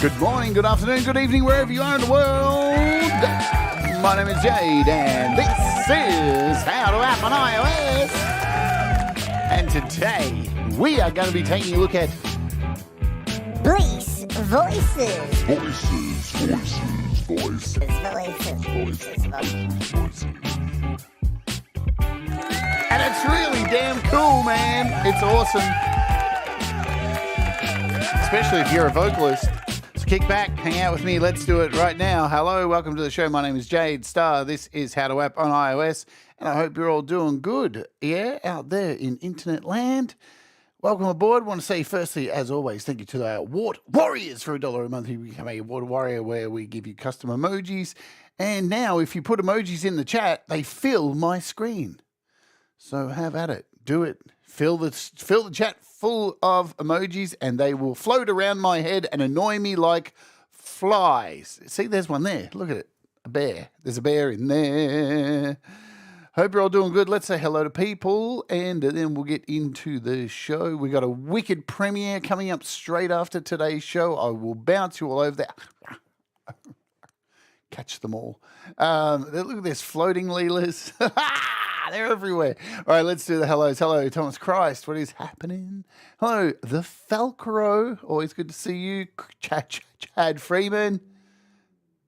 Good morning, good afternoon, good evening, wherever you are in the world. My name is Jade, and this is How to App on iOS. And today, we are going to be taking a look at BLEASS Voices. Voices. And it's really damn cool, man. It's awesome. Especially if you're a vocalist. Kick back, hang out with me. Let's do it right now. Hello, welcome to the show. My name is Jade, Starr. This is How to App on iOS, and I hope you're all doing good, yeah, out there in internet land. Welcome aboard. I want to say, firstly, as always, thank you to our Award Warriors for $1 a month. You become a Award Warrior where we give you custom emojis. And now, if you put emojis in the chat, they fill my screen. So have at it. Do it. Fill the chat full of emojis, and they will float around my head and annoy me like flies. See, there's one there. Look at it. A bear. There's a bear in there. Hope you're all doing good. Let's say hello to people, and then we'll get into the show. We got a wicked premiere coming up straight after today's show. I will bounce you all over there. Catch them all. Look at this floating leelers. They're everywhere. All right, let's do the hellos. Hello, Thomas Christ. What is happening? Hello, the Falcaro. Always good to see you. Chad Freeman.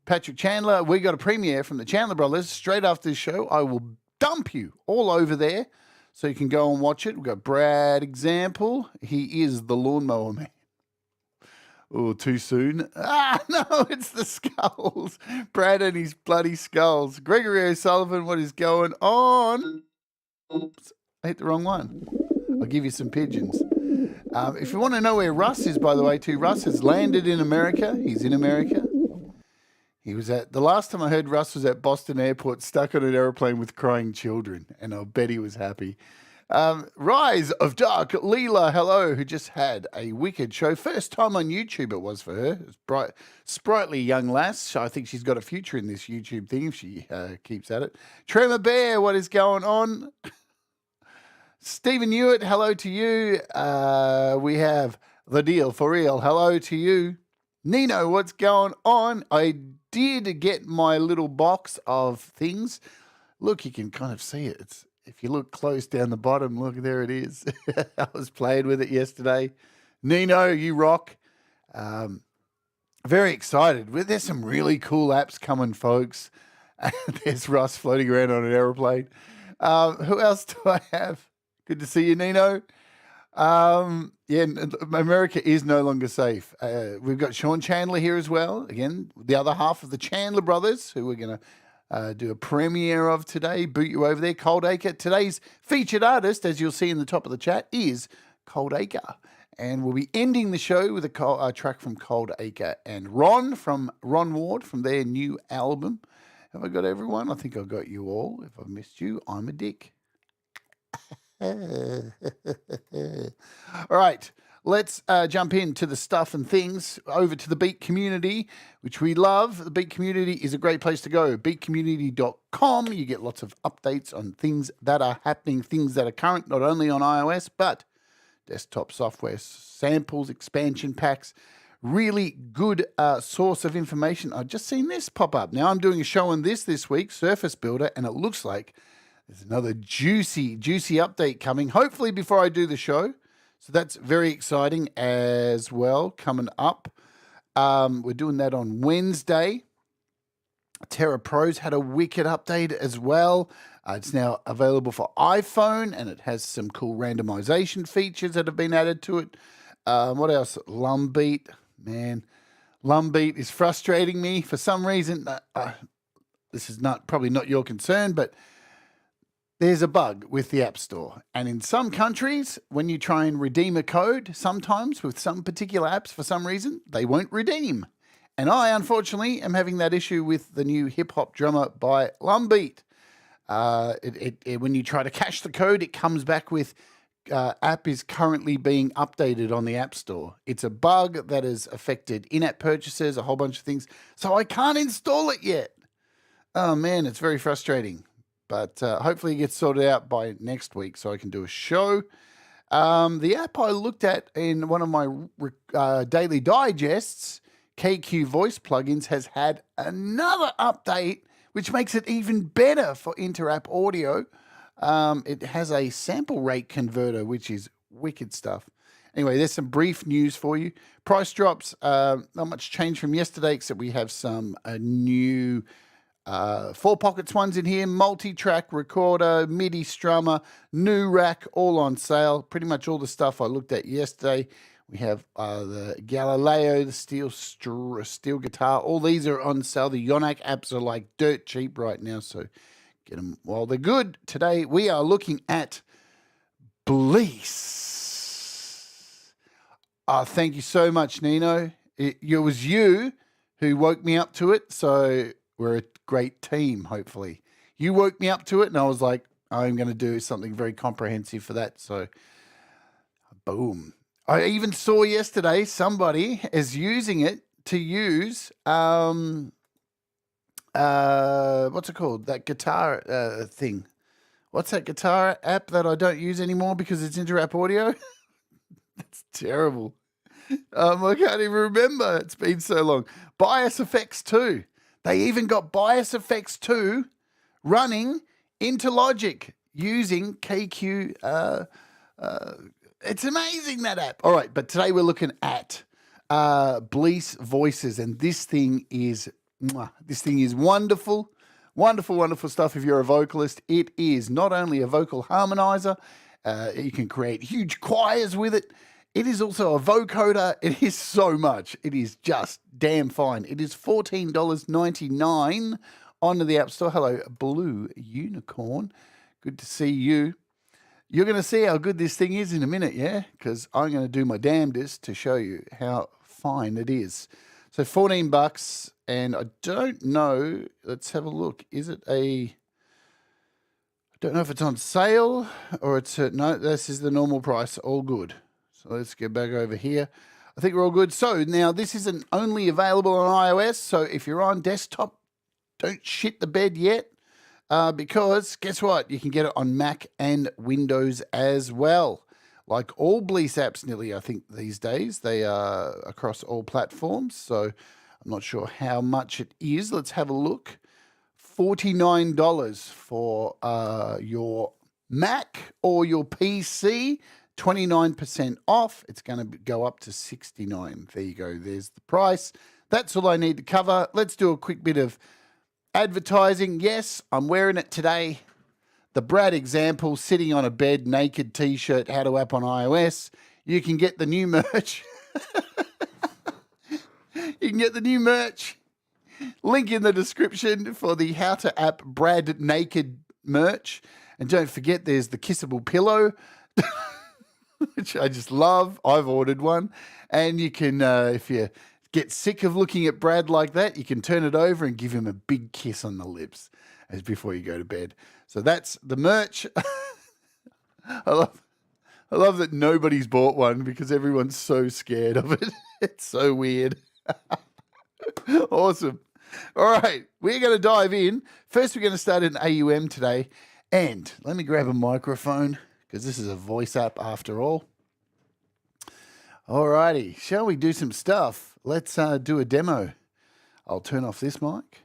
Patrick Chandler. We got a premiere from the Chandler Brothers. Straight after this show, I will dump you all over there so you can go and watch it. We've got Brad Example. He is the lawnmower man. Oh, too soon. No, it's the skulls. Brad and his bloody skulls. Gregory O'Sullivan, what is going on? Oops, I hit the wrong one. I'll give you some pigeons. If you want to know where Russ is, by the way, too, Russ has landed in America. He's in America. He was the last time I heard Russ was at Boston Airport, stuck on an aeroplane with crying children, and I'll bet he was happy. Rise of Dark Leela, hello, who just had a wicked show. First time on YouTube it was for her. It's bright, sprightly young lass. So I think she's got a future in this YouTube thing if she keeps at it. Tremor Bear, what is going on? Stephen Hewitt, hello to you. We have The Deal for Real, hello to you. Nino, what's going on? I did get my little box of things. Look, you can kind of see it. If you look close down the bottom, look, there it is. I was playing with it yesterday. Nino, you rock. Very excited. There's some really cool apps coming, folks. There's Russ floating around on an aeroplane. Who else do I have? Good to see you, Nino. Yeah, America is no longer safe. We've got Sean Chandler here as well. Again, the other half of the Chandler brothers, who we're going to do a premiere of today. Boot you over there. Cold Acre. Today's featured artist, as you'll see in the top of the chat, is Cold Acre. And we'll be ending the show with a track from Cold Acre and Ron Ward from their new album. Have I got everyone? I think I've got you all. If I've missed you, I'm a dick. All right. Let's jump into the stuff and things over to the Beat community, which we love. The Beat community is a great place to go. Beatcommunity.com. You get lots of updates on things that are happening, things that are current, not only on iOS, but desktop software, samples, expansion packs. Really good source of information. I've just seen this pop up. Now I'm doing a show on this week, Surface Builder, and it looks like there's another juicy update coming, hopefully before I do the show. So that's very exciting as well, coming up. We're doing that on Wednesday. Terra Pro's had a wicked update as well. It's now available for iPhone, and it has some cool randomization features that have been added to it. What else? Lumbeat. Man, Lumbeat is frustrating me for some reason. This is probably not your concern, but there's a bug with the App Store. And in some countries, when you try and redeem a code, sometimes with some particular apps, for some reason, they won't redeem. And I, unfortunately, am having that issue with the new hip-hop drummer by Lumbeat. When you try to cache the code, it comes back with app is currently being updated on the App Store. It's a bug that has affected in-app purchases, a whole bunch of things. So I can't install it yet. Oh, man, it's very frustrating. but hopefully it gets sorted out by next week so I can do a show. The app I looked at in one of my daily digests, KQ Voice Plugins, has had another update, which makes it even better for inter-app audio. It has a sample rate converter, which is wicked stuff. Anyway, there's some brief news for you. Price drops, not much change from yesterday, except we have some new 4 pockets ones in here, multi-track recorder, MIDI strummer, new rack, all on sale. Pretty much all the stuff I looked at yesterday. We have the Galileo, the steel guitar. All these are on sale. The Yonak apps are like dirt cheap right now, so get them while they're good. Today we are looking at Bliss. Thank you so much, Nino. It was you who woke me up to it, so we're a great team, hopefully. You woke me up to it, and I was like, I'm going to do something very comprehensive for that, so boom. I even saw yesterday somebody is using it to use, what's it called? That guitar thing. What's that guitar app that I don't use anymore because it's inter-app audio? That's terrible. I can't even remember. It's been so long. Bias Effects 2. They even got Bias Effects 2 running into Logic using KQ. It's amazing, that app. All right, but today we're looking at BLEASS Voices, and this thing is wonderful. Wonderful, wonderful stuff if you're a vocalist. It is not only a vocal harmonizer, you can create huge choirs with it. It is also a vocoder. It is so much. It is just damn fine. It is $14.99 onto the App Store. Hello, Blue Unicorn. Good to see you. You're going to see how good this thing is in a minute, yeah? Because I'm going to do my damnedest to show you how fine it is. So $14, and I don't know. Let's have a look. Is it I don't know if it's on sale or it's no. This is the normal price. All good. So let's get back over here. I think we're all good. So now this isn't only available on iOS. So if you're on desktop, don't shit the bed yet, because guess what? You can get it on Mac and Windows as well. Like all Bliss apps nearly, I think, these days. They are across all platforms. So I'm not sure how much it is. Let's have a look. $49 for your Mac or your PC. 29% off. It's going to go up to $69. There you go. There's the price. That's all I need to cover. Let's do a quick bit of advertising. Yes, I'm wearing it today. The Brad example, sitting on a bed, naked t-shirt, how to app on iOS. You can get the new merch. You can get the new merch. Link in the description for the How to App Brad Naked merch. And don't forget, there's the kissable pillow, which I just love. I've ordered one. And you can, if you get sick of looking at Brad like that, you can turn it over and give him a big kiss on the lips as before you go to bed. So that's the merch. I love that nobody's bought one because everyone's so scared of it. It's so weird. Awesome. All right, we're going to dive in. First, we're going to start in AUM today. And let me grab a microphone because this is a voice app after all. All righty, shall we do some stuff? Let's do a demo. I'll turn off this mic.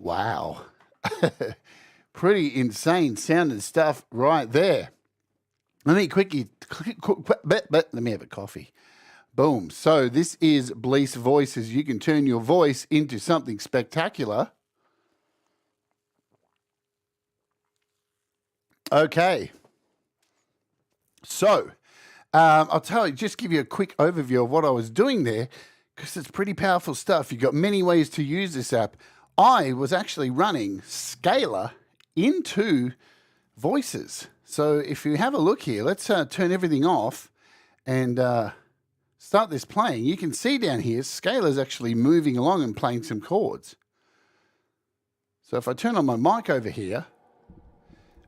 Wow. Pretty insane sounding stuff right there. Let me quickly, let me have a coffee. Boom. So this is BLEASS Voices. You can turn your voice into something spectacular. Okay. So I'll tell you, just give you a quick overview of what I was doing there, because it's pretty powerful stuff. You've got many ways to use this app. I was actually running Scalar into Voices. So if you have a look here, let's turn everything off and start this playing. You can see down here, Scalar's actually moving along and playing some chords. So if I turn on my mic over here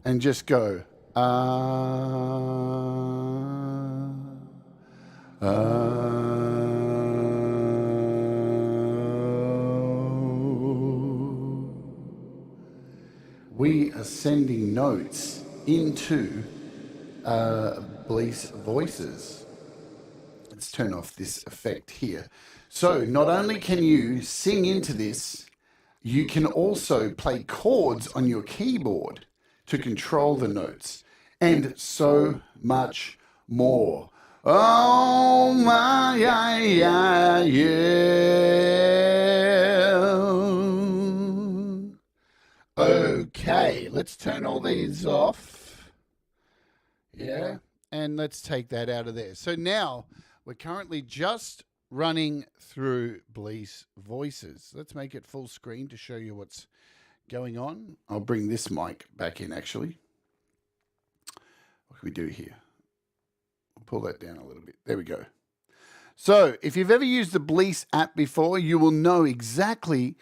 and just go, we are sending notes into BLEASS Voices. Let's turn off this effect here. So not only can you sing into this, you can also play chords on your keyboard to control the notes, and so much more. Oh my, yeah. Okay, let's turn all these off. Yeah, and let's take that out of there. So now we're currently just running through BLEASS Voices. Let's make it full screen to show you what's going on. I'll bring this mic back in, actually. What can we do here? We'll pull that down a little bit. There we go. So if you've ever used the BLEASS app before, you will know exactly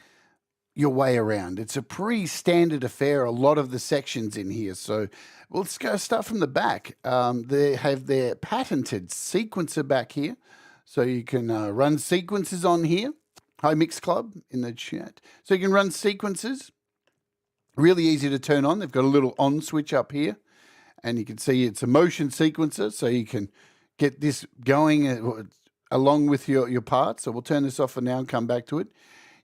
your way around. It's a pretty standard affair, a lot of the sections in here. So let's go start from the back. They have their patented sequencer back here. So you can run sequences on here. Hi Mix Club in the chat. So you can run sequences. Really easy to turn on. They've got a little on switch up here. And you can see it's a motion sequencer. So you can get this going along with your part. So we'll turn this off for now and come back to it.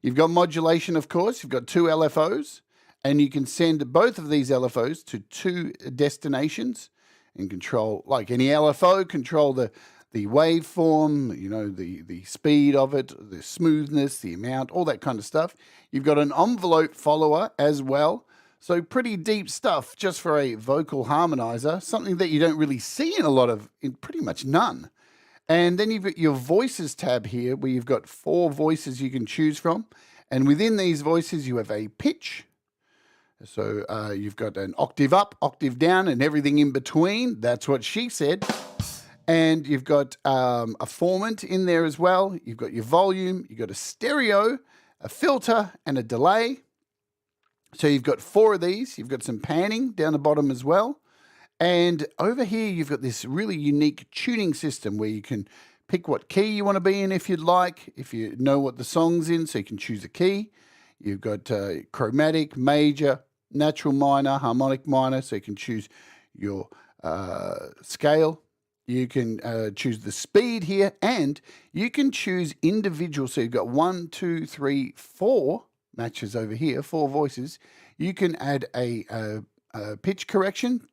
You've got modulation, of course. You've got two LFOs, and you can send both of these LFOs to two destinations and control, like any LFO, control the waveform, you know, the speed of it, the smoothness, the amount, all that kind of stuff. You've got an envelope follower as well. So pretty deep stuff just for a vocal harmonizer, something that you don't really see in a lot of, in pretty much none. And then you've got your voices tab here where you've got 4 voices you can choose from. And within these voices, you have a pitch. So you've got an octave up, octave down, and everything in between. That's what she said. And you've got a formant in there as well. You've got your volume, you've got a stereo, a filter, and a delay. So you've got 4 of these. You've got some panning down the bottom as well. And over here, you've got this really unique tuning system where you can pick what key you want to be in if you'd like, if you know what the song's in, so you can choose a key. You've got chromatic, major, natural minor, harmonic minor, so you can choose your scale. You can choose the speed here, and you can choose individual. So you've got 1, 2, 3, 4 matches over here, 4 voices. You can add a pitch correction,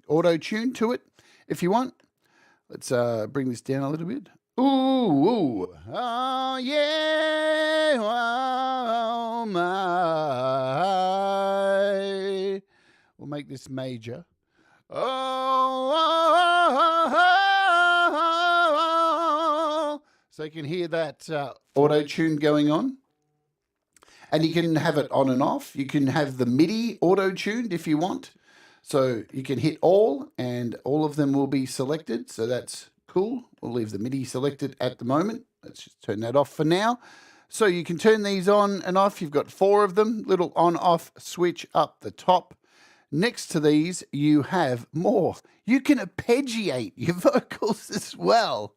auto tune to it if you want. Let's bring this down a little bit. Ooh, oh yeah, oh my. We'll make this major. Oh, so you can hear that auto tune going on. And you can have it on and off. You can have the MIDI auto tuned if you want. So you can hit all, and all of them will be selected. So that's cool. We'll leave the MIDI selected at the moment. Let's just turn that off for now. So you can turn these on and off. You've got 4 of them, little on-off switch up the top. Next to these, you have more. You can arpeggiate your vocals as well.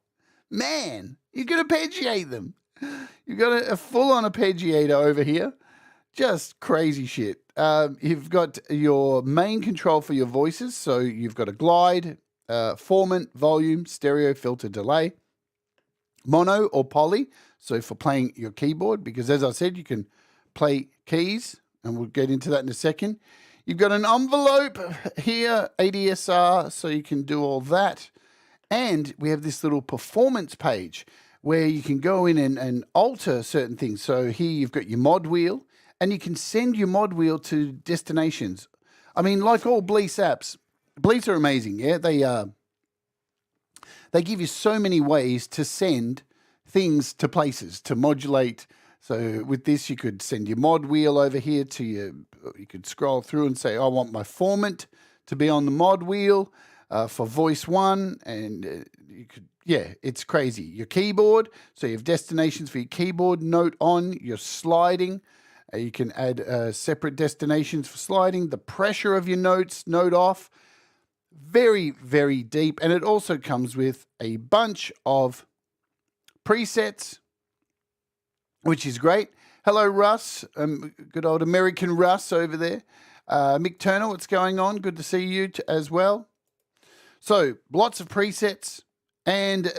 Man, you can arpeggiate them. You've got a full-on arpeggiator over here. Just crazy shit. You've got your main control for your voices. So you've got a glide, formant, volume, stereo, filter, delay, mono or poly. So for playing your keyboard, because as I said, you can play keys and we'll get into that in a second. You've got an envelope here, ADSR, so you can do all that. And we have this little performance page where you can go in and alter certain things. So here you've got your mod wheel, and you can send your mod wheel to destinations. I mean, like all Bliss apps, Bliss are amazing, yeah? They give you so many ways to send things to places, to modulate. So with this, you could send your mod wheel over here to you could scroll through and say, I want my formant to be on the mod wheel for voice 1. And you could, yeah, it's crazy. Your keyboard, so you have destinations for your keyboard, note on, your sliding. You can add separate destinations for sliding, the pressure of your notes, note off. Very, very deep. And it also comes with a bunch of presets, which is great. Hello, Russ. Good old American Russ over there. Mick Turner, what's going on? Good to see you as well. So lots of presets. And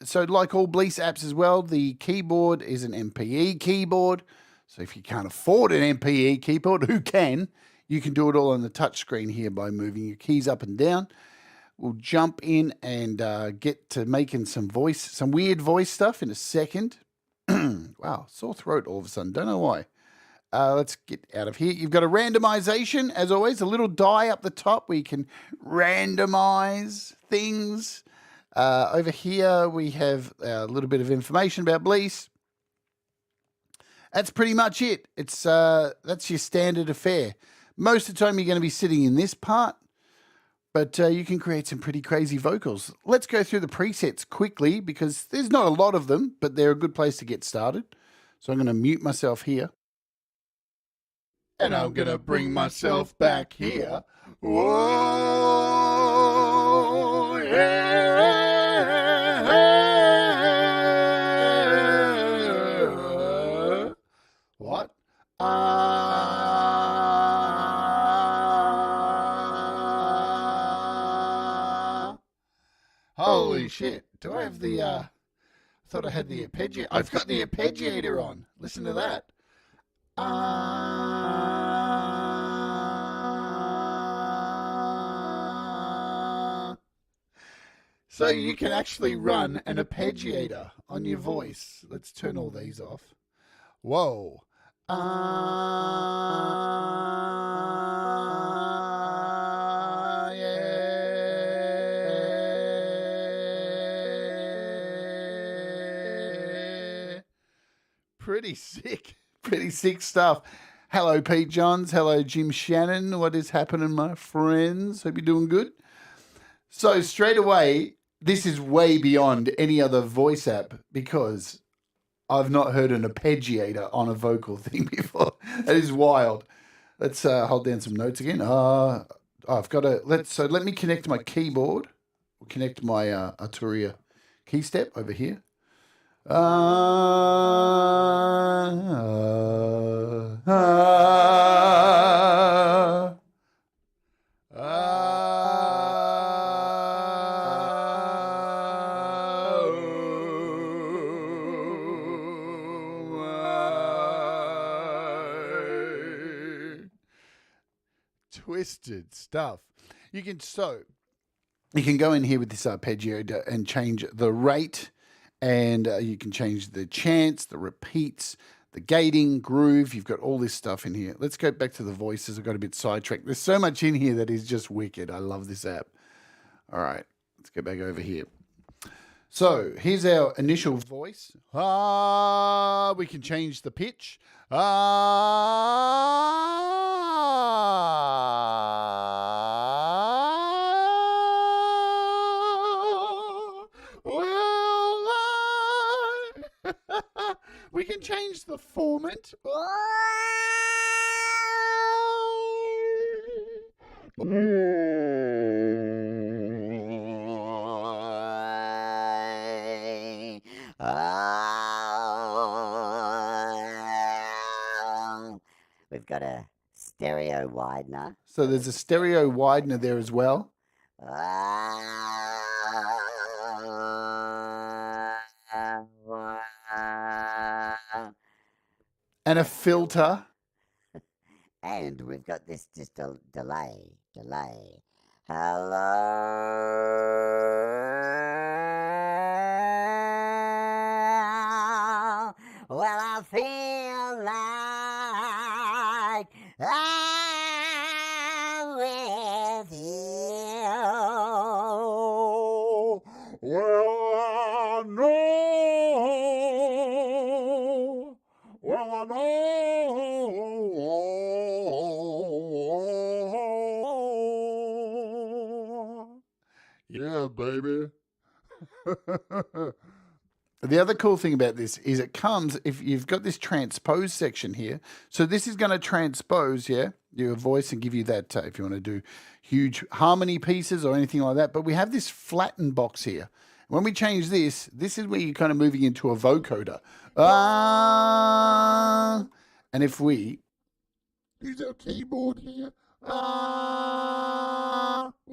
so like all Bliss apps as well, the keyboard is an MPE keyboard. So if you can't afford an MPE keyboard, who can? You can do it all on the touch screen here by moving your keys up and down. We'll jump in and get to making some weird voice stuff in a second. Wow, sore throat all of a sudden. Don't know why. Let's get out of here. You've got a randomization, as always, a little die up the top where you can randomize things. Over here, we have a little bit of information about Bliss. That's pretty much it. It's that's your standard affair. Most of the time, you're going to be sitting in this part, but you can create some pretty crazy vocals. Let's go through the presets quickly because there's not a lot of them, but they're a good place to get started. So I'm going to mute myself here. And I'm going to bring myself back here. Whoa, yeah. What? Holy shit. Do I have the, I thought I had the arpeggiator. I've got the arpeggiator on. Listen to that. So you can actually run an arpeggiator on your voice. Let's turn all these off. Whoa. Yeah. Pretty sick. Pretty sick stuff. Hello, Pete Johns. Hello, Jim Shannon. What is happening, my friends? Hope you're doing good. So straight away, this is way beyond any other voice app because I've not heard an arpeggiator on a vocal thing before. That is wild. Let's hold down some notes again. I've got to let me connect my keyboard. We'll connect my Arturia key step over here. Twisted stuff. You can go in here with this arpeggio and change the rate, and you can change the chants, the repeats, the gating, groove. You've got all this stuff in here. Let's go back to the voices. I got a bit sidetracked. There's so much in here that is just wicked. I love this app. All right, let's go back over here. So here's our initial voice. We can change the pitch. We can change the formant. We've got a stereo widener. So there's a stereo widener there as well. And a filter. And we've got this just a delay. Hello. Well, I feel like I'm with you. Well, I know. Well, I know. Yeah, baby. The other cool thing about this is it comes, if you've got this transpose section here, so this is going to transpose, yeah, your voice and give you that, if you want to do huge harmony pieces or anything like that. But we have this flattened box here. When we change this, this is where you're kind of moving into a vocoder. And if we use our keyboard here, we'll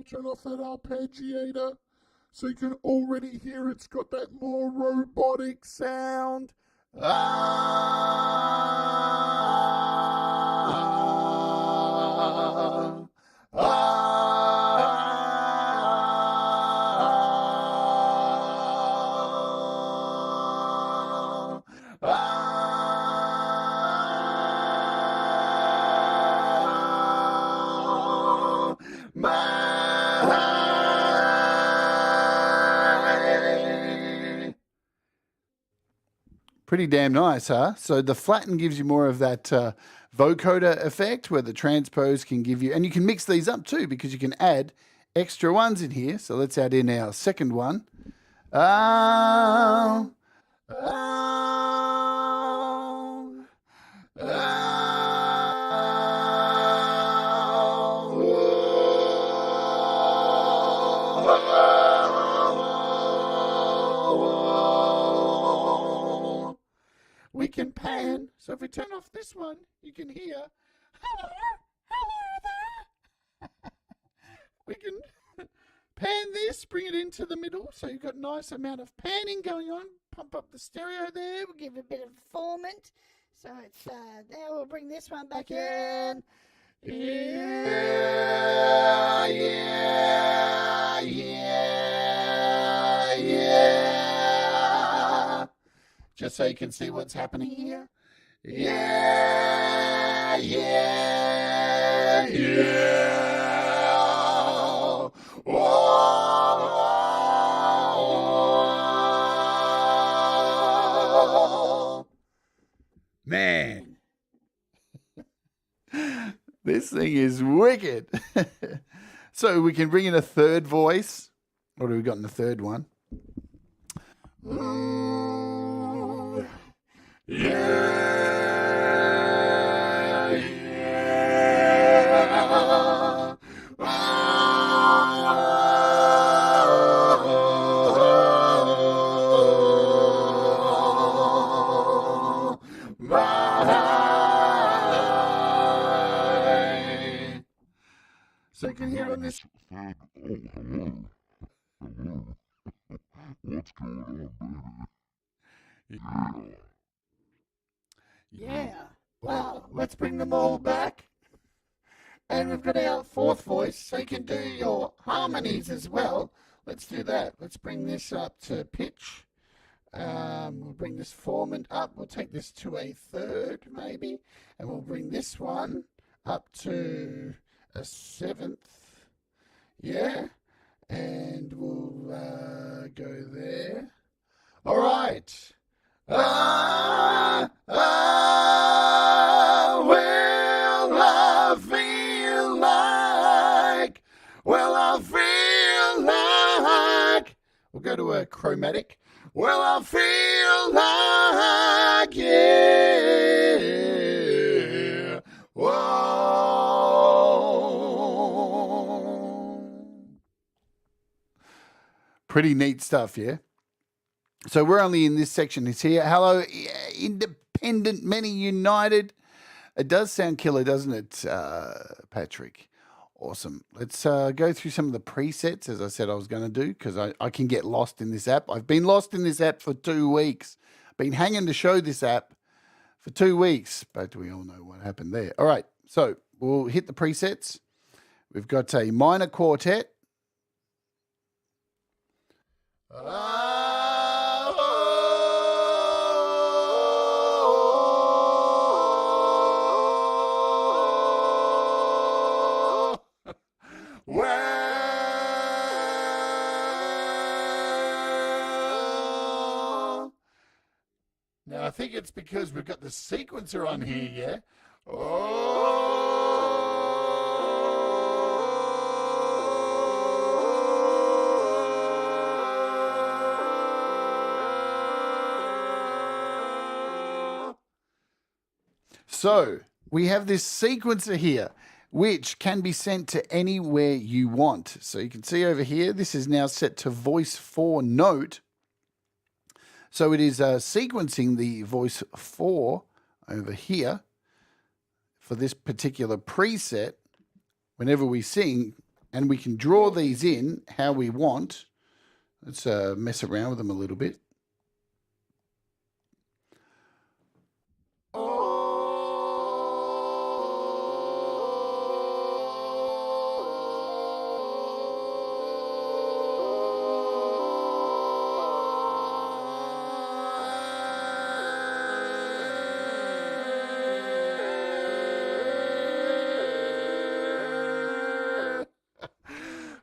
turn off that arpeggiator. So you can already hear it's got that more robotic sound. Pretty damn nice, huh? So the flatten gives you more of that vocoder effect where the transpose can give you, and you can mix these up too because you can add extra ones in here. So let's add in our second one. Oh, oh, oh. We can pan. So if we turn off this one, you can hear, hello, hello there. We can pan this, bring it into the middle, so you've got a nice amount of panning going on. Pump up the stereo there. We'll give it a bit of formant. So it's there. We'll bring this one back in. Yeah, yeah, yeah, yeah. Just so you can see what's happening here. Yeah, yeah, yeah. Whoa. Man, this thing is wicked. So we can bring in a third voice. What have we got in the third one? Ooh, yeah, yeah. So you can hear on this. Oh, hello. Hello. What's going on, baby? Yeah. Well, let's bring them all back. And we've got our fourth voice, so you can do your harmonies as well. Let's do that. Let's bring this up to pitch. We'll bring this formant up. We'll take this to a third, maybe. And we'll bring this one up to a seventh. Yeah. And we'll go there. All right. Well, I feel like. We'll go to a chromatic. Well, I feel like, yeah. Whoa. Pretty neat stuff, yeah? So we're only in this section. It's here. Hello, independent, many united. It does sound killer, doesn't it, Patrick? Awesome. Let's go through some of the presets, as I said I was going to do, because I can get lost in this app. I've been lost in this app for 2 weeks. Been hanging to show this app for 2 weeks, but we all know what happened there. All right. So we'll hit the presets. We've got a minor quartet. Now, I think it's because we've got the sequencer on here, yeah? So we have this sequencer here, which can be sent to anywhere you want. So you can see over here, this is now set to voice 4 note. So it is sequencing the voice 4 over here for this particular preset whenever we sing, and we can draw these in how we want. Let's mess around with them a little bit.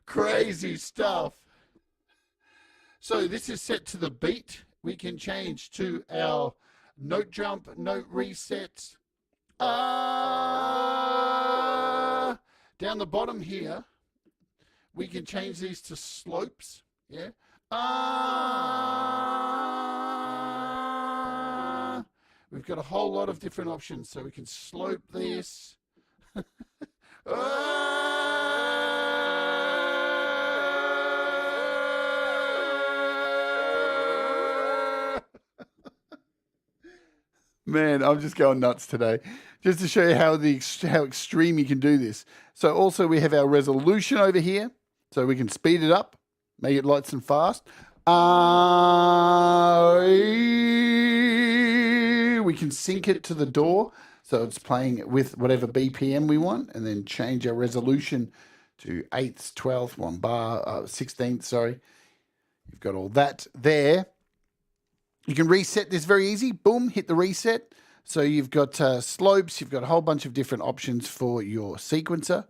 Crazy stuff. So this is set to the beat. We can change to our note jump, note reset. Down the bottom here, we can change these to slopes. Yeah. We've got a whole lot of different options, so we can slope this. Man, I'm just going nuts today, just to show you how extreme you can do this. So also we have our resolution over here, so we can speed it up, make it lights and fast. We can sync it to the door, so it's playing with whatever BPM we want, and then change our resolution to 8th, 12th, 1 bar, 16th, sorry. You've got all that there. You can reset this very easy. Boom, hit the reset. So you've got slopes. You've got a whole bunch of different options for your sequencer.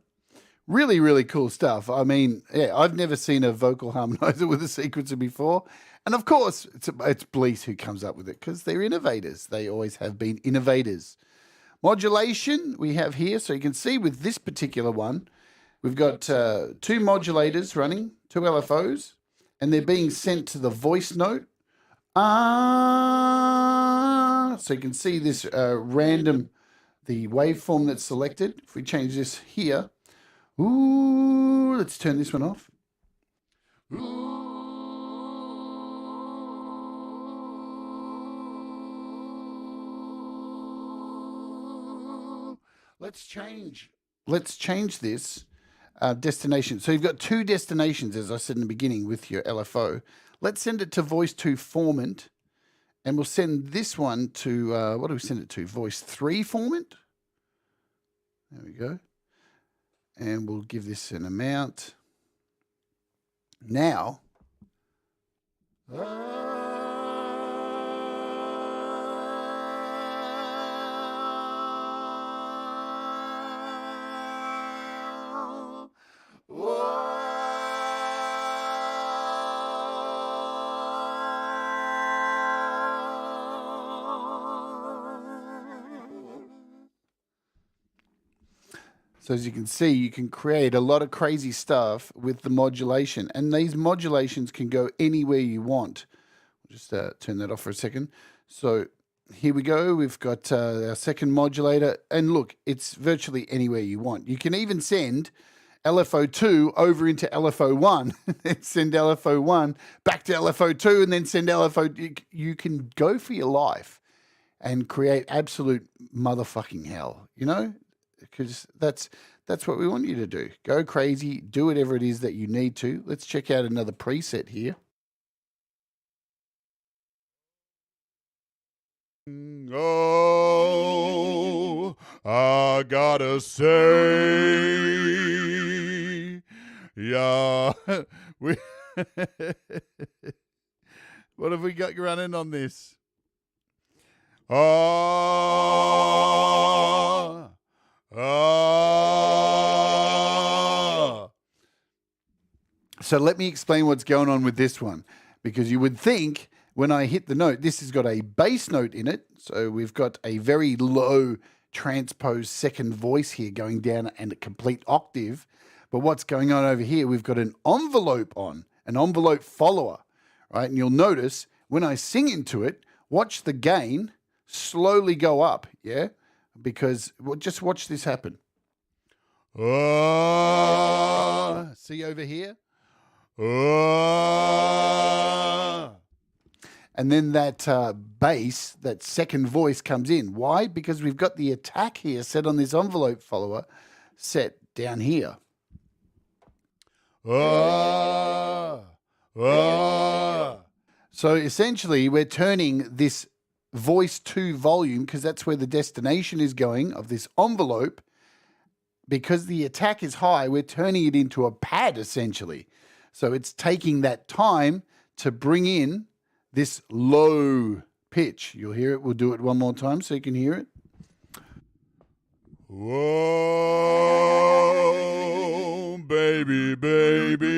Really, really cool stuff. I mean, yeah, I've never seen a vocal harmonizer with a sequencer before. And of course, it's Bliss who comes up with it because they're innovators. They always have been innovators. Modulation we have here. So you can see with this particular one, we've got 2 modulators running, 2 LFOs, and they're being sent to the voice note. So you can see this random, the waveform that's selected. If we change this here, ooh, let's turn this one off. Ooh. Let's change this destination. So you've got 2 destinations, as I said in the beginning, with your LFO. Let's send it to voice 2 formant, and we'll send this one to, what do we send it to? Voice 3 formant. There we go. And we'll give this an amount. Now, so as you can see, you can create a lot of crazy stuff with the modulation. And these modulations can go anywhere you want. We'll just turn that off for a second. So here we go. We've got our second modulator. And look, it's virtually anywhere you want. You can even send LFO2 over into LFO1, and send LFO1 back to LFO2, and then send LFO. You can go for your life and create absolute motherfucking hell, you know? Because that's what we want you to do. Go crazy, do whatever it is that you need to. Let's check out another preset here. Oh, I gotta say, yeah, we. What have we got running on this? Ah, ah. So let me explain what's going on with this one, because you would think when I hit the note, this has got a bass note in it. So we've got a very low transposed second voice here going down and a complete octave. But what's going on over here, we've got an envelope on, an envelope follower, right? And you'll notice when I sing into it, watch the gain slowly go up, yeah? Because just watch this happen. See over here? And then that bass, that second voice comes in. Why? Because we've got the attack here set on this envelope follower set down here. So essentially, we're turning this voice to volume, because that's where the destination is going of this envelope. Because the attack is high, we're turning it into a pad, essentially. So it's taking that time to bring in this low pitch. You'll hear it. We'll do it one more time so you can hear it. Whoa, baby, baby.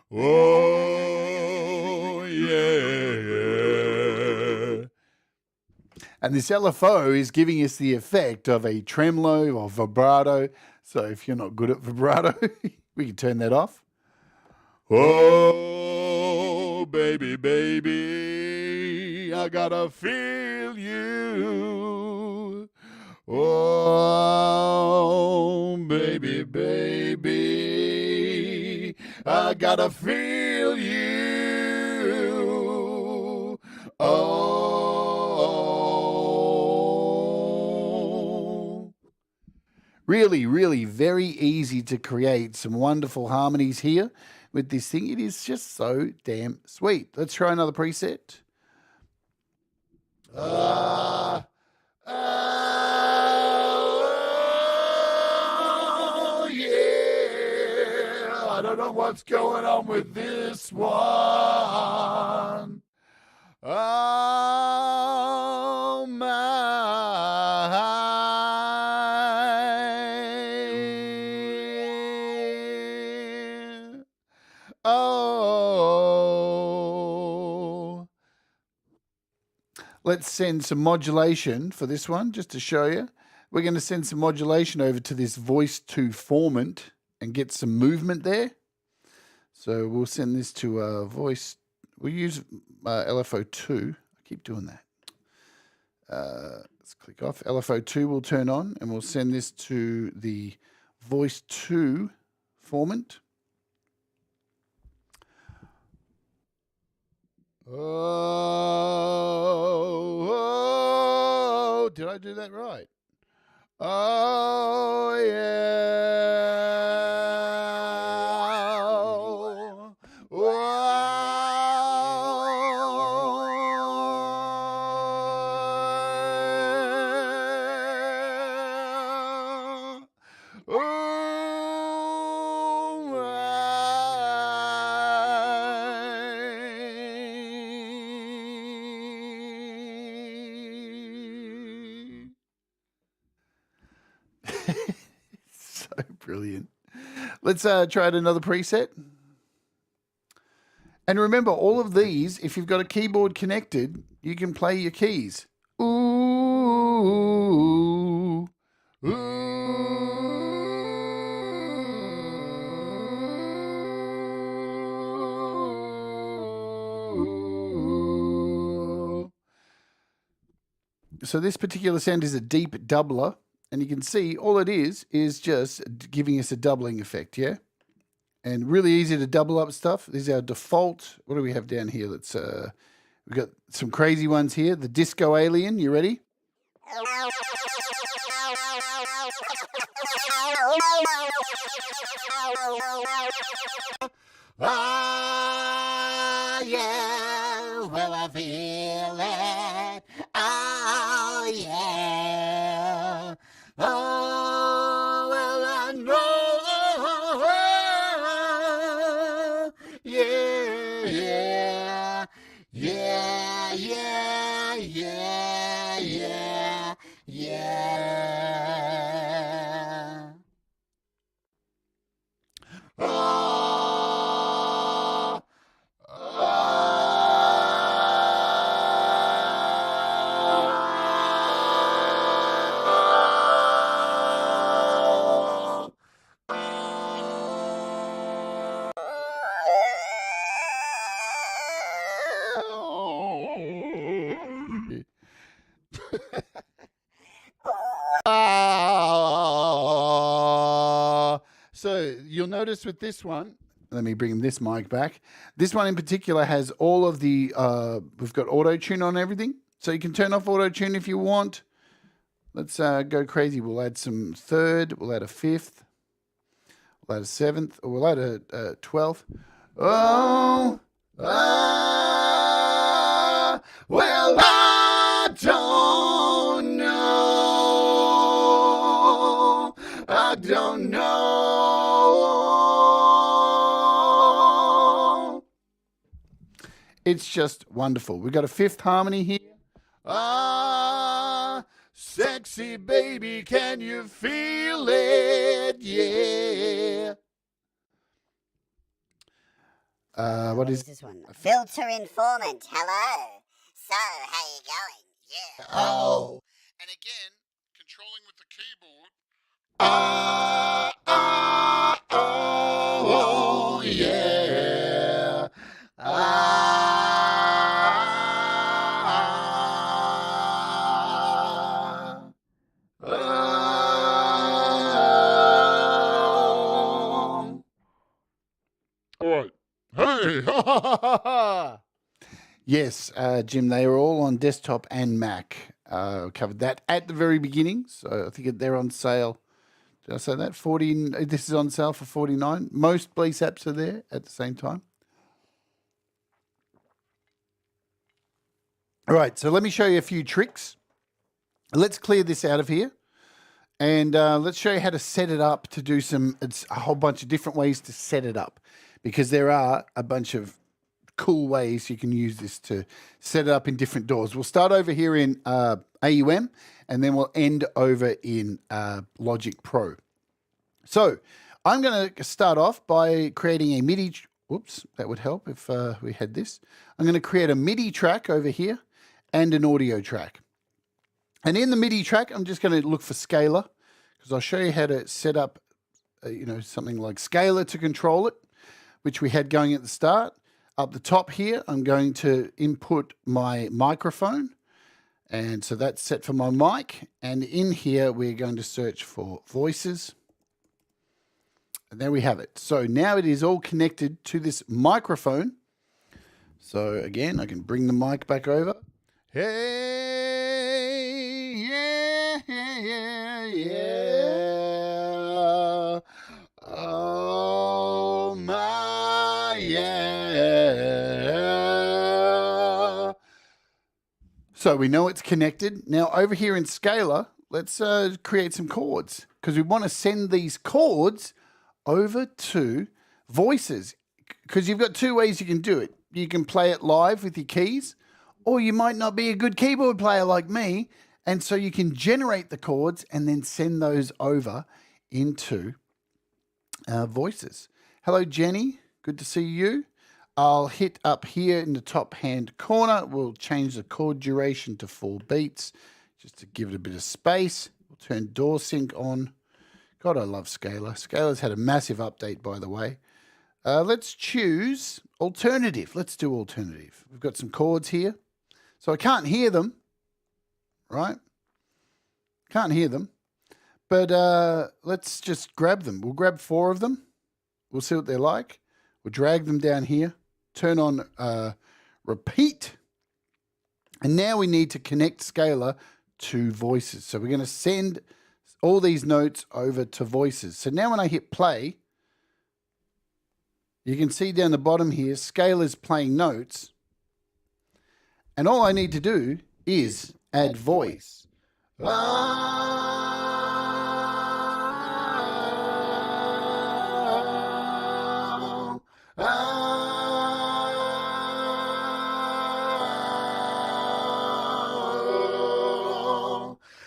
Whoa, yeah. And this LFO is giving us the effect of a tremolo or vibrato. So if you're not good at vibrato, we can turn that off. Oh, baby, baby, I gotta feel you. Oh, baby, baby, I gotta feel you. Oh. Really, really very easy to create some wonderful harmonies here with this thing. It is just so damn sweet. Let's try another preset. Oh, yeah. I don't know what's going on with this one. Oh, my. Oh. Let's send some modulation for this one, just to show you. We're going to send some modulation over to this voice to formant and get some movement there. So we'll send this to voice. We'll use LFO2. I keep doing that. Let's click off. LFO2 will turn on, and we'll send this to the voice to formant. Oh, did I do that right? Oh, yeah. So brilliant. Let's try out another preset. And remember, all of these, if you've got a keyboard connected, you can play your keys. Ooh, ooh. So this particular sound is a deep doubler. And you can see all it is just giving us a doubling effect, yeah? And really easy to double up stuff. This is our default. What do we have down here? Let's we've got some crazy ones here. The Disco Alien, you ready? Oh, yeah, well, I feel it. Oh, yeah. Yeah. Ah, so you'll notice with this one, let me bring this mic back. This one in particular has all of the, we've got auto tune on everything. So you can turn off auto tune if you want. Let's go crazy. We'll add some third, we'll add a fifth, we'll add a seventh, or we'll add a 12th. Oh, well, I don't know. I don't know. It's just wonderful. We've got a fifth harmony here. Ah, sexy baby, can you feel it? Yeah. What is this one? Filter informant. Hello. So, how you going? Yeah. Oh. And again, controlling with the keyboard. Oh, yeah. All right. Hey. Yes, Jim, they are all on desktop and Mac. Covered that at the very beginning. So I think they're on sale. Did I say that? 40. This is on sale for $49. Most Bliss apps are there at the same time. All right, so let me show you a few tricks. Let's clear this out of here. And let's show you how to set it up to do it's a whole bunch of different ways to set it up, because there are a bunch of cool ways you can use this to set it up in different doors. We'll start over here in AUM, and then we'll end over in Logic Pro. So I'm going to start off by creating a MIDI. Whoops, that would help if we had this. I'm going to create a MIDI track over here and an audio track. And in the MIDI track, I'm just going to look for scalar, because I'll show you how to set up, something like scalar to control it, which we had going at the start. Up the top here, I'm going to input my microphone. And so that's set for my mic. And in here, we're going to search for voices. And there we have it. So now it is all connected to this microphone. So again, I can bring the mic back over. Hey, yeah, yeah, yeah. Oh, my, yeah. So we know it's connected. Now over here in Scalar, let's create some chords, because we want to send these chords over to voices, because you've got two ways you can do it. You can play it live with your keys, or you might not be a good keyboard player like me, and so you can generate the chords and then send those over into voices. Hello, Jenny. Good to see you. I'll hit up here in the top hand corner. We'll change the chord duration to 4 beats just to give it a bit of space. We'll turn door sync on. God, I love Scalar. Scalar's had a massive update, by the way. Let's choose alternative. Let's do alternative. We've got some chords here. So I can't hear them, right? Can't hear them. But let's just grab them. We'll grab 4 of them. We'll see what they're like. We'll drag them down here. Turn on repeat. And now we need to connect Scalar to voices. So we're going to send all these notes over to voices. So now when I hit play, you can see down the bottom here, Scalar's playing notes. And all I need to do is add voice.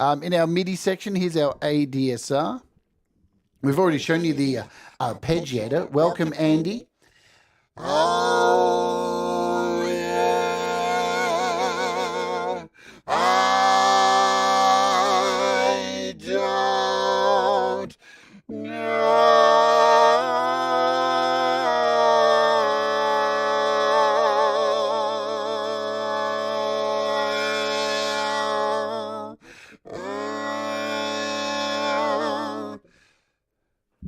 In our MIDI section, here's our ADSR. We've already shown you the arpeggiator. Welcome, Andy. Oh, yeah. I don't know.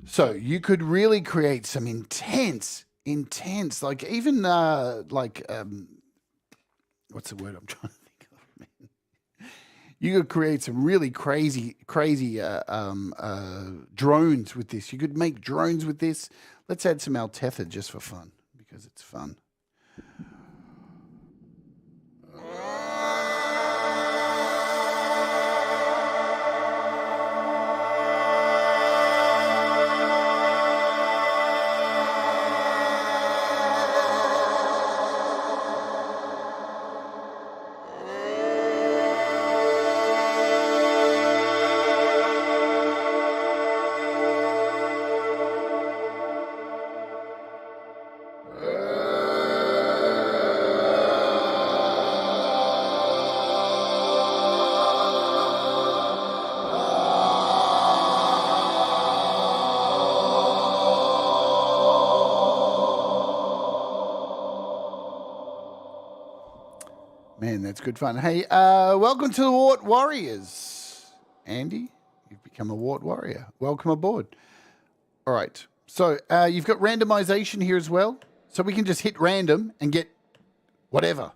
So you could really create some intense, like even what's the word I'm trying to think of? Man? You could create some really crazy drones with this. You could make drones with this. Let's add some Altetha just for fun because it's fun. Man, that's good fun. Hey, welcome to the Wart Warriors. Andy, you've become a Wart Warrior. Welcome aboard. All right. So you've got randomization here as well. So we can just hit random and get whatever.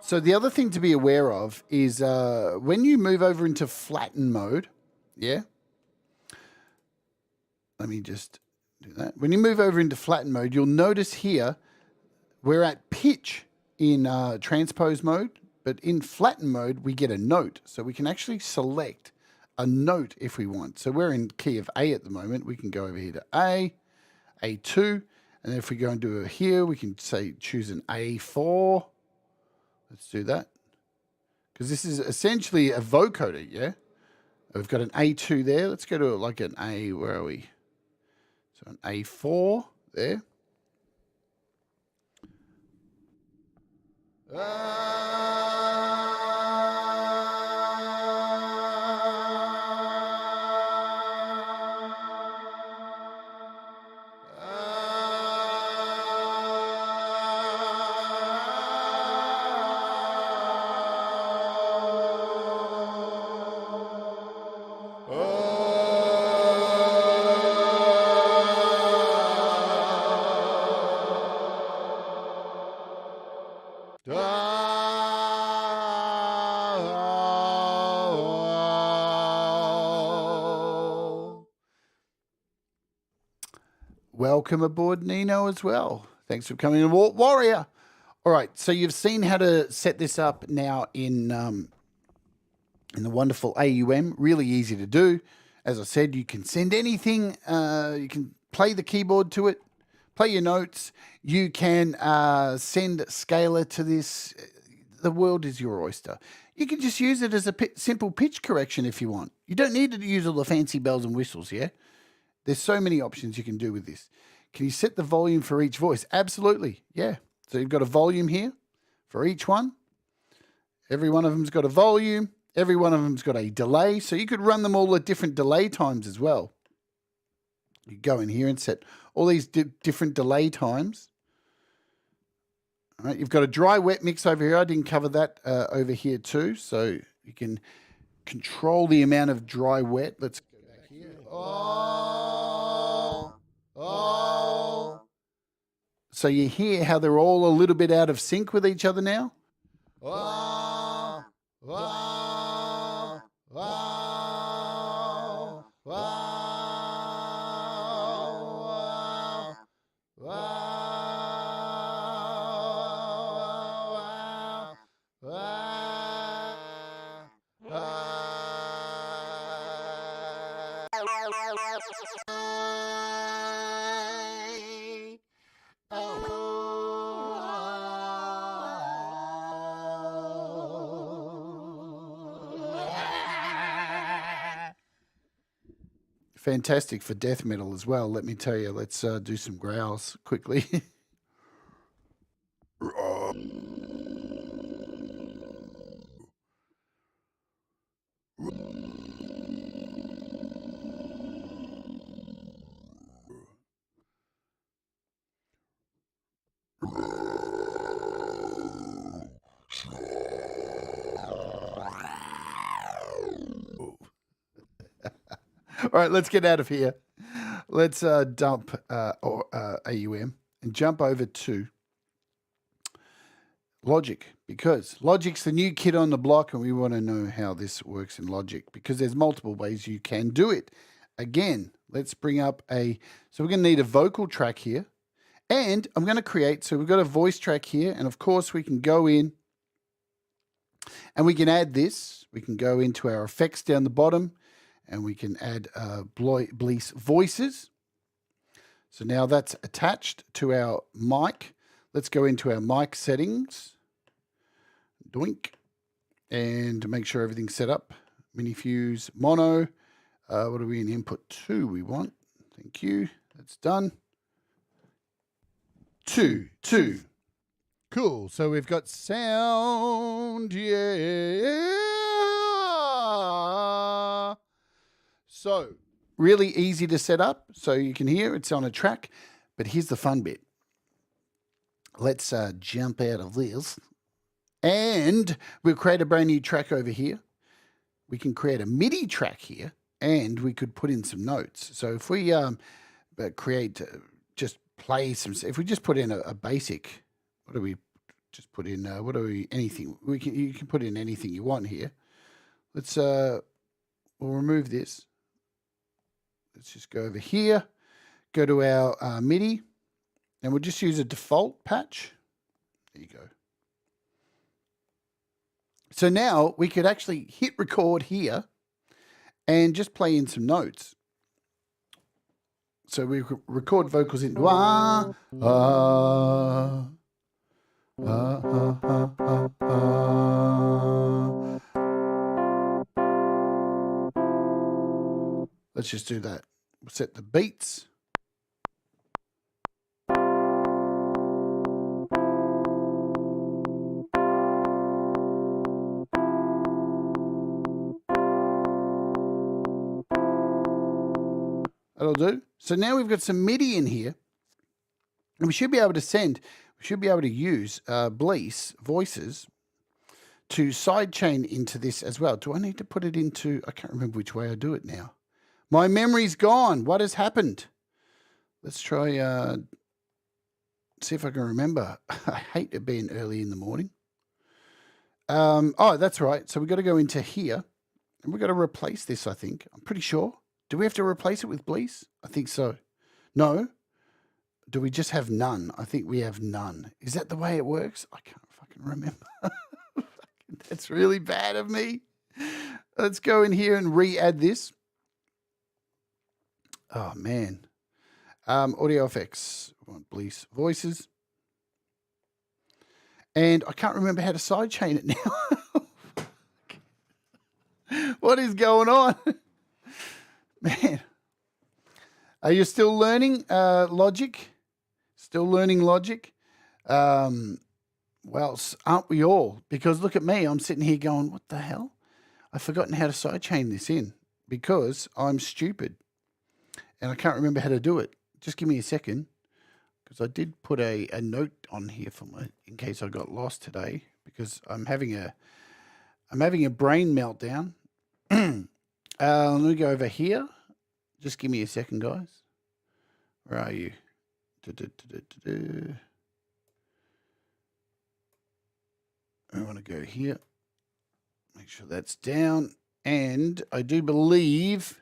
So the other thing to be aware of is when you move over into flatten mode, yeah? Let me just do that. When you move over into flatten mode, you'll notice here we're at pitch in transpose mode, but in flatten mode, we get a note. So we can actually select a note if we want. So we're in key of A at the moment. We can go over here to A, A2, and then if we go and do it here, we can say choose an A4. Let's do that. Because this is essentially a vocoder, yeah? We've got an A2 there. Let's go to like an A, where are we? So an A4 there. Welcome aboard, Nino, as well. Thanks for coming on, Warrior. All right, so you've seen how to set this up now in the wonderful AUM. Really easy to do. As I said, you can send anything. You can play the keyboard to it, play your notes. You can send scalar to this. The world is your oyster. You can just use it as a simple pitch correction if you want. You don't need to use all the fancy bells and whistles, yeah? There's so many options you can do with this. Can you set the volume for each voice? Absolutely, yeah. So you've got a volume here for each one. Every one of them's got a volume. Every one of them's got a delay. So you could run them all at different delay times as well. You go in here and set all these different delay times. All right, you've got a dry-wet mix over here. I didn't cover that over here too. So you can control the amount of dry-wet. Let's go back here. Oh. So you hear how they're all a little bit out of sync with each other now? fantastic for death metal as well. Let me tell you. Let's do some growls quickly. All right, let's get out of here. Let's dump AUM and jump over to Logic, because Logic's the new kid on the block, and we want to know how this works in Logic, because there's multiple ways you can do it. Again, let's bring up so we're going to need a vocal track here, and I'm going to create, so we've got a voice track here, and of course we can go in and we can add this. We can go into our effects down the bottom, and we can add BLEASS Voices. So now that's attached to our mic. Let's go into our mic settings. Doink. And make sure everything's set up. Mini fuse, mono. What are we in input 2 we want? Thank you. That's done. 2. Cool. So we've got sound. Yeah. So really easy to set up. So you can hear it's on a track. But here's the fun bit. Let's jump out of this. And we'll create a brand new track over here. We can create a MIDI track here. And we could put in some notes. So if we create, just play some, if we just put in a basic, what do we just put in? Anything. You can put in anything you want here. Let's, we'll remove this. Let's just go over here, go to our MIDI, and we'll just use a default patch. There you go. So now we could actually hit record here and just play in some notes. So we record vocals into Let's just do that. We'll set the beats. That'll do. So now we've got some MIDI in here, and we should be able to use BLEASS Voices to sidechain into this as well. Do I need to put it into, I can't remember which way I do it now. My memory's gone. What has happened? Let's try, see if I can remember. I hate it being early in the morning. Oh, that's right. So we've got to go into here, and we've got to replace this, I think. I'm pretty sure. Do we have to replace it with BLEASS? I think so. No? Do we just have none? I think we have none. Is that the way it works? I can't fucking remember. That's really bad of me. Let's go in here and re-add this. Oh, man. Audio effects. We want BLEASS Voices. And I can't remember how to sidechain it now. What is going on? Man. Are you still learning Logic? Still learning Logic? Well, aren't we all? Because look at me. I'm sitting here going, what the hell? I've forgotten how to sidechain this in because I'm stupid. And I can't remember how to do it. Just give me a second, because I did put a note on here for in case I got lost today, because I'm having a brain meltdown. Let me go over here. Just give me a second, guys. Where are you? I want to go here. Make sure that's down. And I do believe...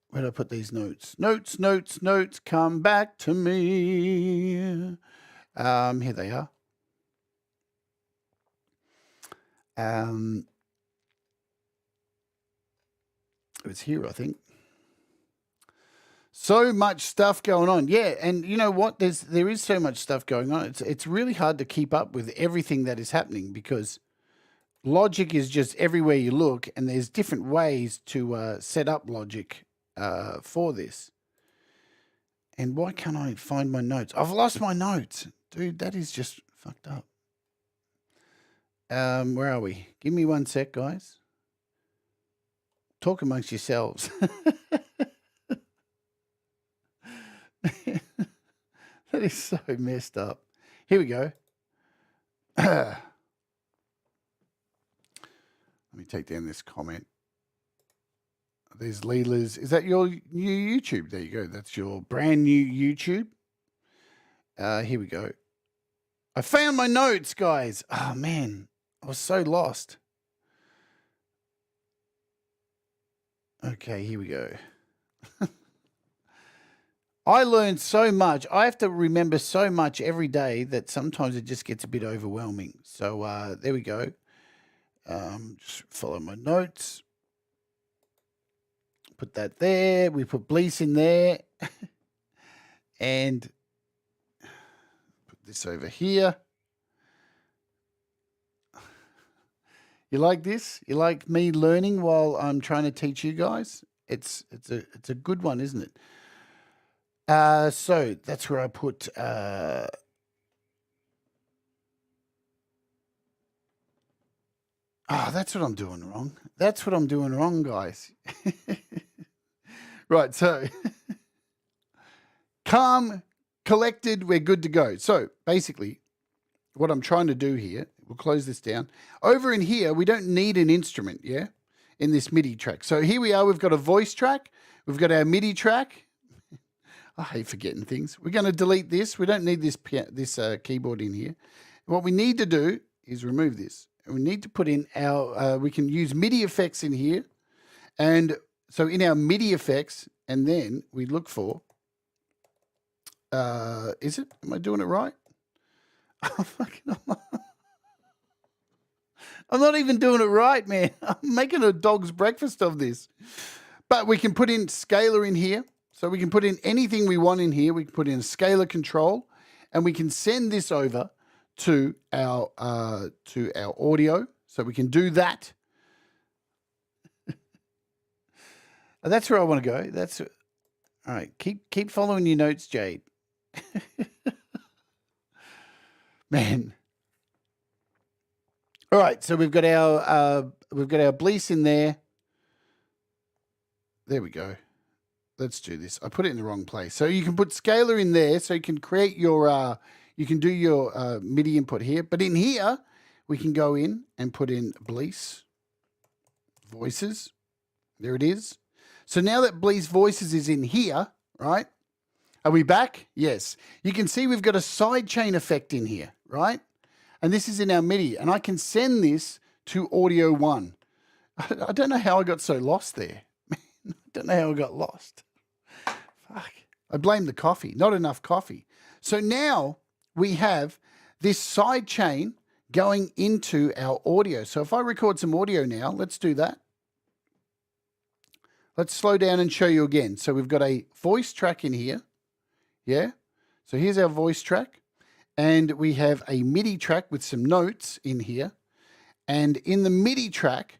Where did I put these notes? Notes, come back to me. Here they are. It was here, I think. So much stuff going on. Yeah, and you know what? There is so much stuff going on. It's really hard to keep up with everything that is happening, because Logic is just everywhere you look, and there's different ways to set up Logic for this. And why can't I find my notes? I've lost my notes. Dude, that is just fucked up. Where are we? Give me 1 sec, guys. Talk amongst yourselves. That is so messed up. Here we go. Let me take down this comment. There's Leela's. Is that your new YouTube? There you go. That's your brand new YouTube. Here we go. I found my notes, guys. Oh, man. I was so lost. Okay, here we go. I learned so much. I have to remember so much every day that sometimes it just gets a bit overwhelming. So there we go. Just follow my notes. Put that there. We put Bliss in there. And put this over here. You like this? You like me learning while I'm trying to teach you guys? It's a good one, isn't it? So that's where I put that's what I'm doing wrong. That's what I'm doing wrong, guys. Right, so calm, collected, we're good to go. So basically, what I'm trying to do here, we'll close this down. Over in here, we don't need an instrument, yeah, in this MIDI track. So here we are, we've got a voice track. We've got our MIDI track. I hate forgetting things. We're going to delete this. We don't need this keyboard in here. What we need to do is remove this. And we need to put in our, we can use MIDI effects in here. And so in our MIDI effects, and then we look for, is it? Am I doing it right? Oh, fucking, I'm not even doing it right, man. I'm making a dog's breakfast of this. But we can put in scalar in here. So we can put in anything we want in here. We can put in a scalar control, and we can send this over to our audio. So we can do that. That's where I want to go. That's all right. Keep following your notes, Jade. Man. All right. So we've got our Bliss in there. There we go. Let's do this. I put it in the wrong place. So you can put scalar in there, so you can create your, you can do your MIDI input here. But in here, we can go in and put in Bliss Voices. There it is. So now that Bliss Voices is in here, right? Are we back? Yes. You can see we've got a sidechain effect in here, right? And this is in our MIDI. And I can send this to audio 1. I don't know how I got so lost there. I don't know how I got lost. Fuck. I blame the coffee. Not enough coffee. So now we have this side chain going into our audio. So if I record some audio now, let's do that. Let's slow down and show you again. So we've got a voice track in here. Yeah. So here's our voice track. And we have a MIDI track with some notes in here. And in the MIDI track,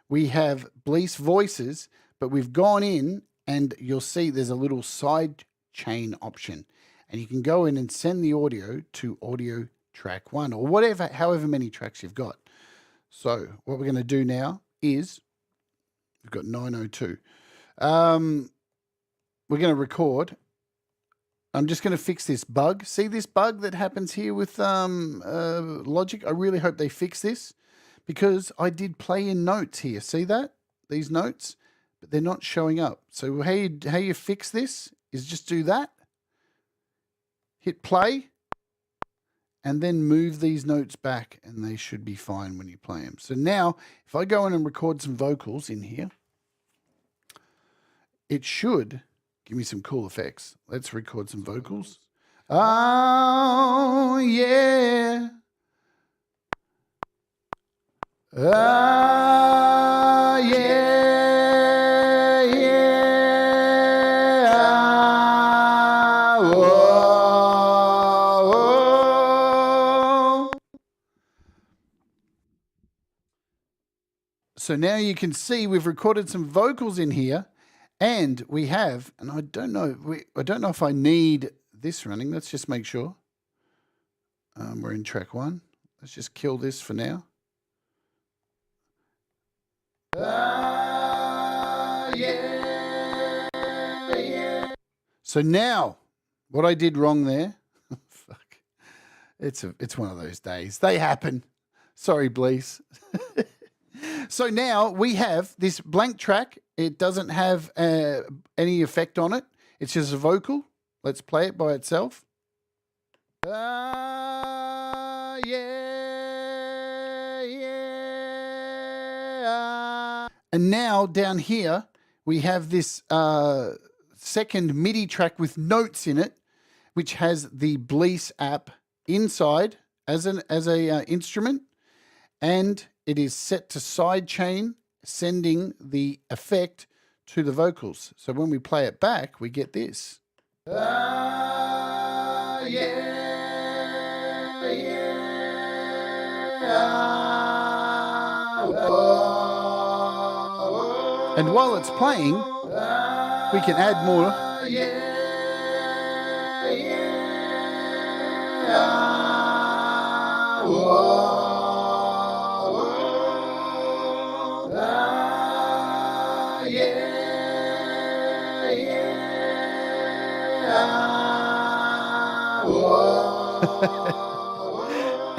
we have Bliss Voices, but we've gone in and you'll see there's a little side chain option. And you can go in and send the audio to audio track 1 or whatever, however many tracks you've got. So what we're going to do now is, we've got 902. We're going to record. I'm just going to fix this bug. See this bug that happens here with Logic? I really hope they fix this, because I did play in notes here. See that? These notes, but they're not showing up. So how you fix this is just do that. Hit play. And then move these notes back, and they should be fine when you play them. So now, if I go in and record some vocals in here, it should give me some cool effects. Let's record some vocals. Oh, yeah. Ah, yeah, yeah. Ah, whoa, whoa. So now you can see we've recorded some vocals in here, And we have, and I don't know if I need this running. Let's just make sure. We're in track 1. Let's just kill this for now. So now, what I did wrong there, fuck, it's one of those days. They happen. Sorry, Bliss. So now we have this blank track. It doesn't have any effect on it. It's just a vocal. Let's play it by itself. And now down here, we have this second MIDI track with notes in it, which has the Bliss app inside as a instrument, and it is set to sidechain, sending the effect to the vocals. So when we play it back, we get this. And while it's playing, we can add more.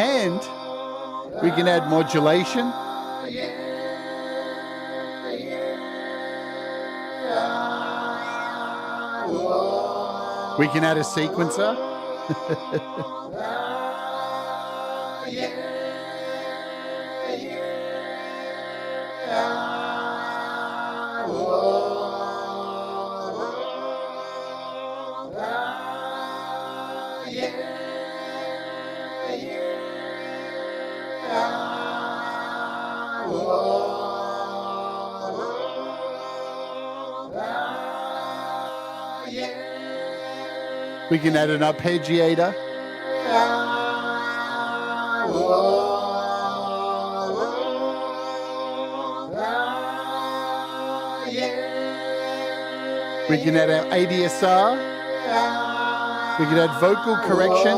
And we can add modulation. We can add a sequencer. We can add an arpeggiator. We can add our ADSR. We can add vocal correction.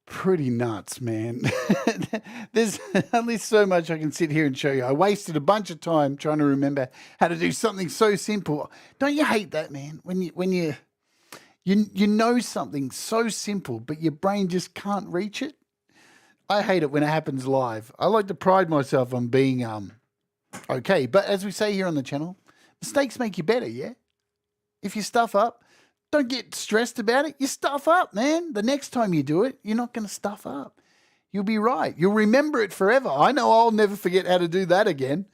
Pretty nuts, man. There's only so much I can sit here and show you. I wasted a bunch of time trying to remember how to do something so simple. Don't you hate that, man? When you know something so simple, but your brain just can't reach it. I hate it when it happens live. I like to pride myself on being okay, but as we say here on the channel, mistakes make you better. Yeah. If you stuff up, don't get stressed about it. You stuff up, man. The next time you do it, you're not going to stuff up. You'll be right. You'll remember it forever. I know I'll never forget how to do that again.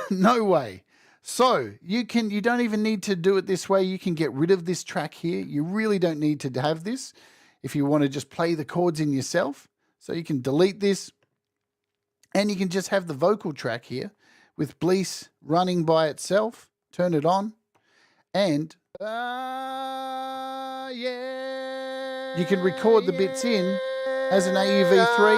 No way. So you don't even need to do it this way. You can get rid of this track here. You really don't need to have this if you want to just play the chords in yourself. So you can delete this and you can just have the vocal track here with Bliss running by itself. Turn it on and you can record the bits in as an AUV3.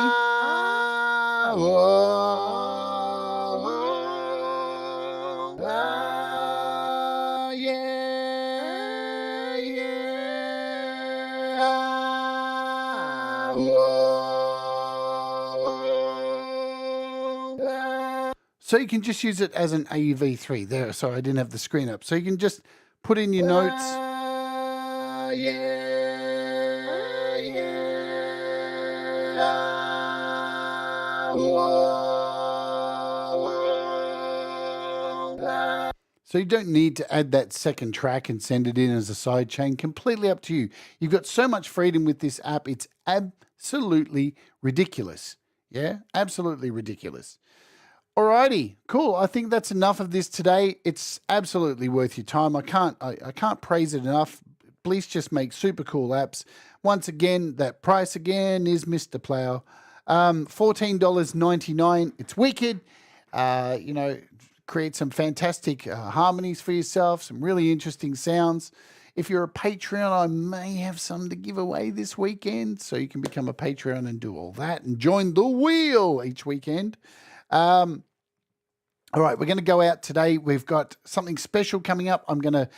So you can just use it as an AUV3 there. Sorry, I didn't have the screen up. So you can just put in your notes. So you don't need to add that second track and send it in as a side chain. Completely up to you. You've got so much freedom with this app. It's absolutely ridiculous. Yeah, absolutely ridiculous. Alrighty, cool. I think that's enough of this today. It's absolutely worth your time. I can't praise it enough. Bliss just makes super cool apps. Once again, that price again is Mr. Plow. $14.99. It's wicked. Create some fantastic harmonies for yourself, some really interesting sounds. If you're a Patreon, I may have some to give away this weekend, so you can become a Patreon and do all that and join the wheel each weekend. All right, we're going to go out today. We've got something special coming up. I'm going to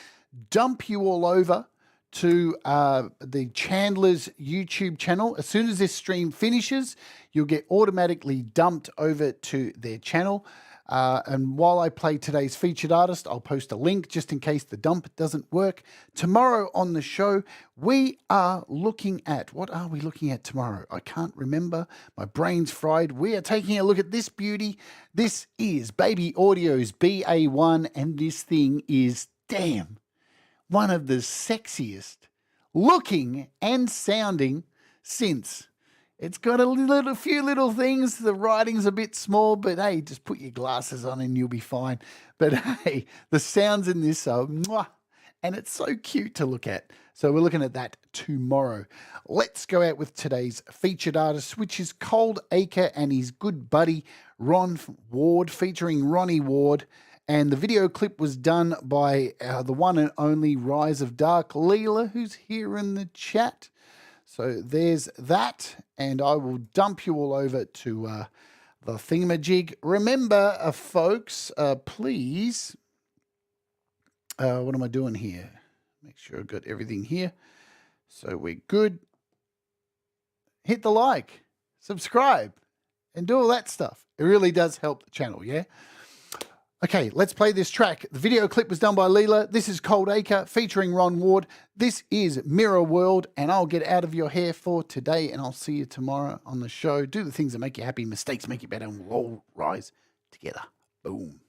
dump you all over to the Chandler's YouTube channel. As soon as this stream finishes, you'll get automatically dumped over to their channel. And while I play today's featured artist, I'll post a link just in case the dump doesn't work. Tomorrow on the show, we are looking at, what are we looking at tomorrow? I can't remember. My brain's fried. We are taking a look at this beauty. This is Baby Audio's BA1, and this thing is, damn, one of the sexiest looking and sounding synths. It's got a few little things. The writing's a bit small, but hey, just put your glasses on and you'll be fine. But hey, the sounds in this are mwah, and it's so cute to look at. So we're looking at that tomorrow. Let's go out with today's featured artist, which is Cold Acre and his good buddy Ron Ward, featuring Ronnie Ward. And the video clip was done by the one and only Rise of Dark Leela, who's here in the chat. So there's that, and I will dump you all over to the thingamajig. Remember, folks, please, what am I doing here? Make sure I've got everything here. So we're good. Hit the like, subscribe, and do all that stuff. It really does help the channel, yeah? Okay, let's play this track. The video clip was done by Leela. This is Cold Acre featuring Ron Ward. This is Mirror World, and I'll get out of your hair for today, and I'll see you tomorrow on the show. Do the things that make you happy. Mistakes make you better, and we'll all rise together. Boom.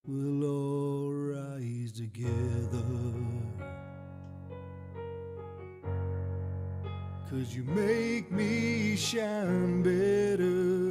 we'll all rise together. 'Cause you make me shine better.